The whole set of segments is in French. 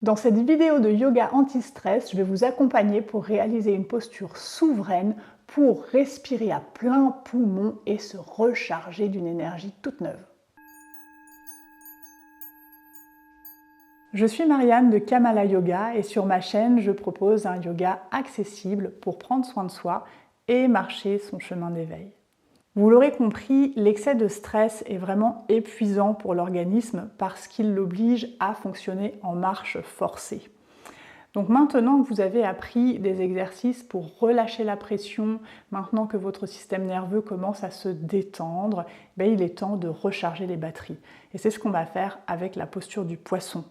Dans cette vidéo de yoga anti-stress, je vais vous accompagner pour réaliser une posture souveraine pour respirer à plein poumon et se recharger d'une énergie toute neuve. Je suis Marianne de Kamala Yoga et sur ma chaîne, je propose un yoga accessible pour prendre soin de soi et marcher son chemin d'éveil. Vous l'aurez compris, l'excès de stress est vraiment épuisant pour l'organisme parce qu'il l'oblige à fonctionner en marche forcée. Donc maintenant que vous avez appris des exercices pour relâcher la pression, maintenant que votre système nerveux commence à se détendre, il est temps de recharger les batteries. Et c'est ce qu'on va faire avec la posture du poisson.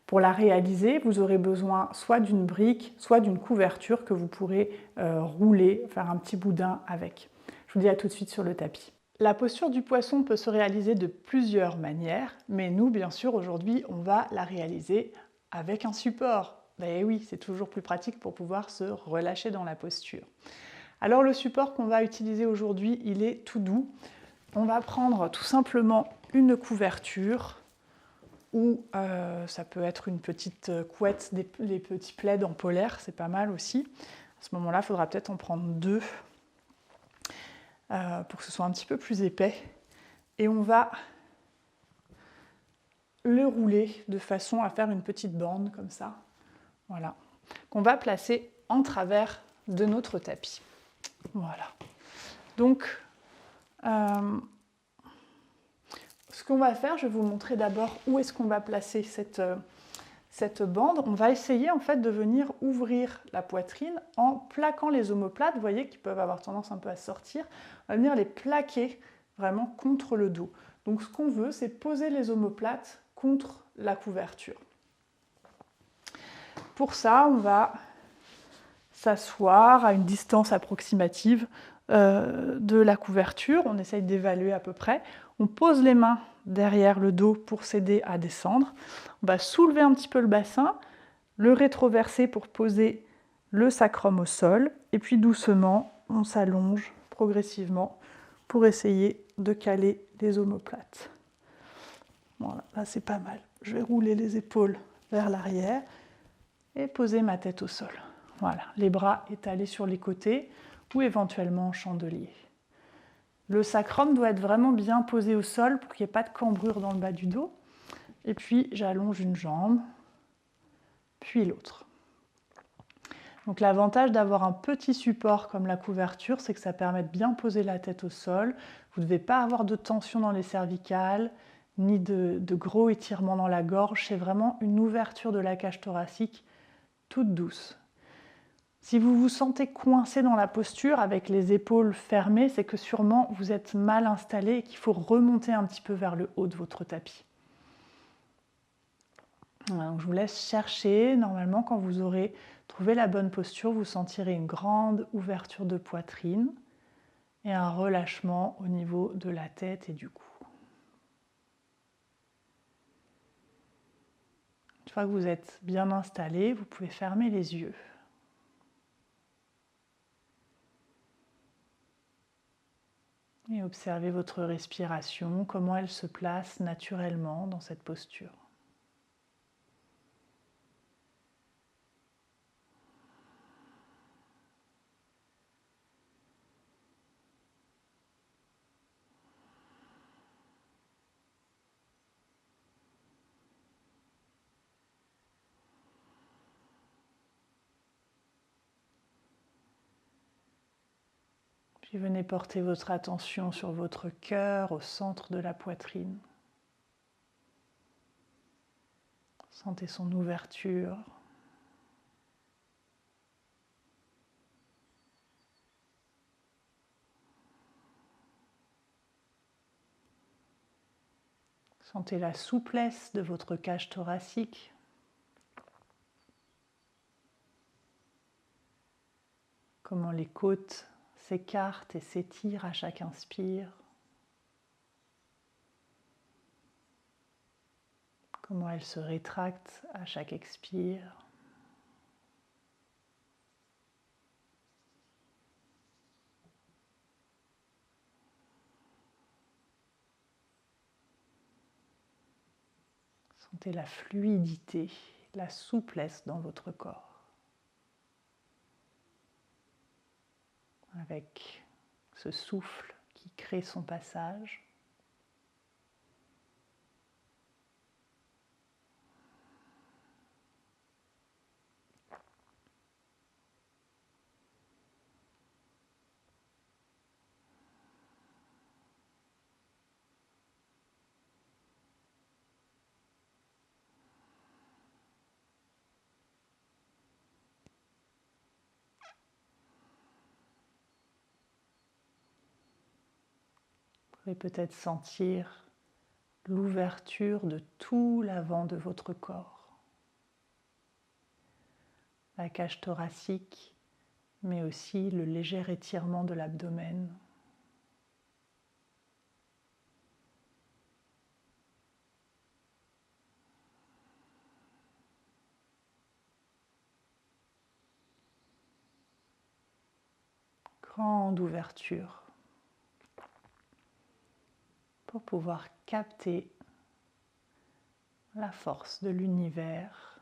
Pour la réaliser, vous aurez besoin soit d'une brique, soit d'une couverture que vous pourrez rouler, faire un petit boudin avec. Je vous dis à tout de suite sur le tapis. La posture du poisson peut se réaliser de plusieurs manières, mais nous, bien sûr, aujourd'hui, on va la réaliser avec un support. Ben oui, c'est toujours plus pratique pour pouvoir se relâcher dans la posture. Alors le support qu'on va utiliser aujourd'hui, il est tout doux. On va prendre tout simplement une couverture ou ça peut être une petite couette, les petits plaids en polaire, c'est pas mal aussi. À ce moment-là, il faudra peut-être en prendre deux pour que ce soit un petit peu plus épais. Et on va le rouler de façon à faire une petite bande comme ça. Voilà, qu'on va placer en travers de notre tapis. Voilà. Donc, ce qu'on va faire, je vais vous montrer d'abord où est-ce qu'on va placer cette bande. On va essayer en fait de venir ouvrir la poitrine en plaquant les omoplates. Vous voyez qu'ils peuvent avoir tendance un peu à sortir. On va venir les plaquer vraiment contre le dos. Donc ce qu'on veut, c'est poser les omoplates contre la couverture. Pour ça, on va s'asseoir à une distance approximative de la couverture. On essaye d'évaluer à peu près. On pose les mains derrière le dos pour s'aider à descendre. On va soulever un petit peu le bassin, le rétroverser pour poser le sacrum au sol. Et puis doucement, on s'allonge progressivement pour essayer de caler les omoplates. Voilà, là c'est pas mal. Je vais rouler les épaules vers l'arrière et poser ma tête au sol. Voilà, les bras étalés sur les côtés ou éventuellement en chandelier. Le sacrum doit être vraiment bien posé au sol pour qu'il n'y ait pas de cambrure dans le bas du dos. Et puis j'allonge une jambe, puis l'autre. Donc l'avantage d'avoir un petit support comme la couverture, c'est que ça permet de bien poser la tête au sol. Vous ne devez pas avoir de tension dans les cervicales, ni de gros étirements dans la gorge. C'est vraiment une ouverture de la cage thoracique toute douce. Si vous vous sentez coincé dans la posture avec les épaules fermées, c'est que sûrement vous êtes mal installé et qu'il faut remonter un petit peu vers le haut de votre tapis. Voilà, donc je vous laisse chercher. Normalement, quand vous aurez trouvé la bonne posture, vous sentirez une grande ouverture de poitrine et un relâchement au niveau de la tête et du cou. Une fois que vous êtes bien installé, vous pouvez fermer les yeux. Et observez votre respiration, comment elle se place naturellement dans cette posture. Puis venez porter votre attention sur votre cœur au centre de la poitrine. Sentez son ouverture. Sentez la souplesse de votre cage thoracique. Comment les côtes s'écartent et s'étirent à chaque inspire. Comment elles se rétractent à chaque expire. Sentez la fluidité la souplesse dans votre corps. Avec ce souffle qui crée son passage. Vous pouvez peut-être sentir l'ouverture de tout l'avant de votre corps. La cage thoracique, mais aussi le léger étirement de l'abdomen. Grande ouverture pour pouvoir capter la force de l'univers.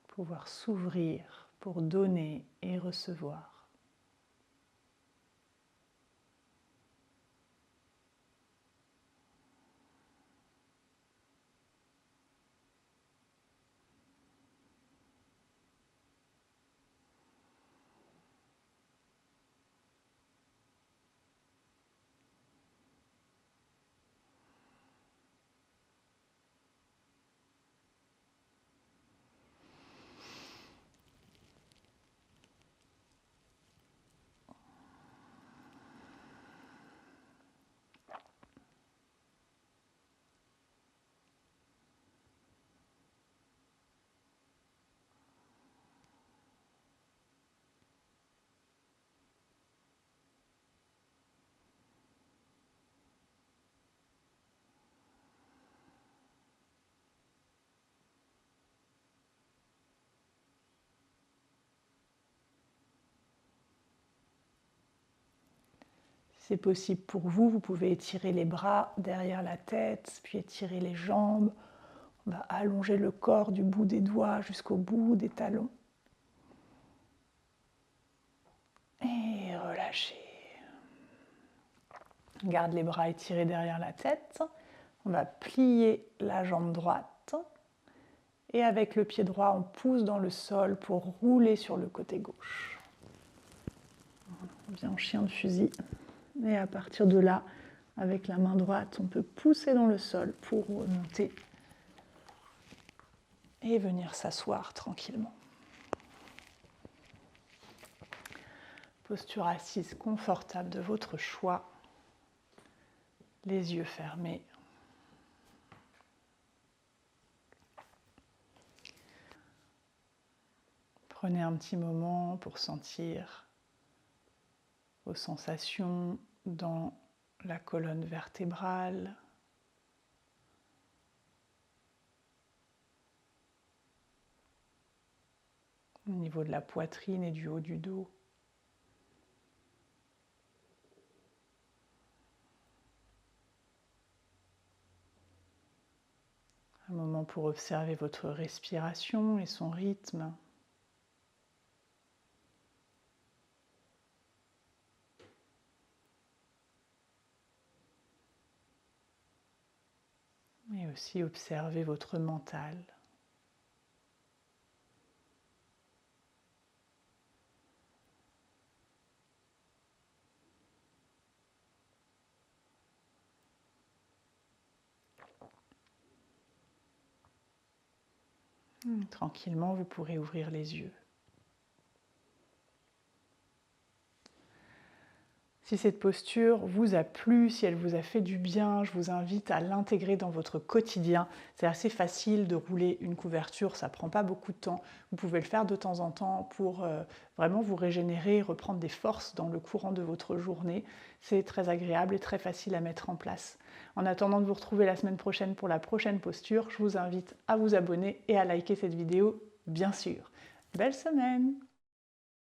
Pouvoir s'ouvrir pour donner et recevoir. Si c'est possible pour vous, vous pouvez étirer les bras derrière la tête, puis étirer les jambes. On va allonger le corps du bout des doigts jusqu'au bout des talons. Et relâchez. Garde les bras étirés derrière la tête. On va plier la jambe droite. Et avec le pied droit, on pousse dans le sol pour rouler sur le côté gauche. On vient en chien de fusil. Et à partir de là, avec la main droite, on peut pousser dans le sol pour remonter et venir s'asseoir tranquillement. Posture assise confortable de votre choix, les yeux fermés. Prenez un petit moment pour sentir vos sensations dans la colonne vertébrale, au niveau de la poitrine et du haut du dos. Un moment pour observer votre respiration et son rythme. Et aussi observer votre mental. Tranquillement, vous pourrez ouvrir les yeux. Si cette posture vous a plu, si elle vous a fait du bien, je vous invite à l'intégrer dans votre quotidien. C'est assez facile de rouler une couverture, ça ne prend pas beaucoup de temps. Vous pouvez le faire de temps en temps pour vraiment vous régénérer, reprendre des forces dans le courant de votre journée. C'est très agréable et très facile à mettre en place. En attendant de vous retrouver la semaine prochaine pour la prochaine posture, je vous invite à vous abonner et à liker cette vidéo bien sûr. Belle semaine!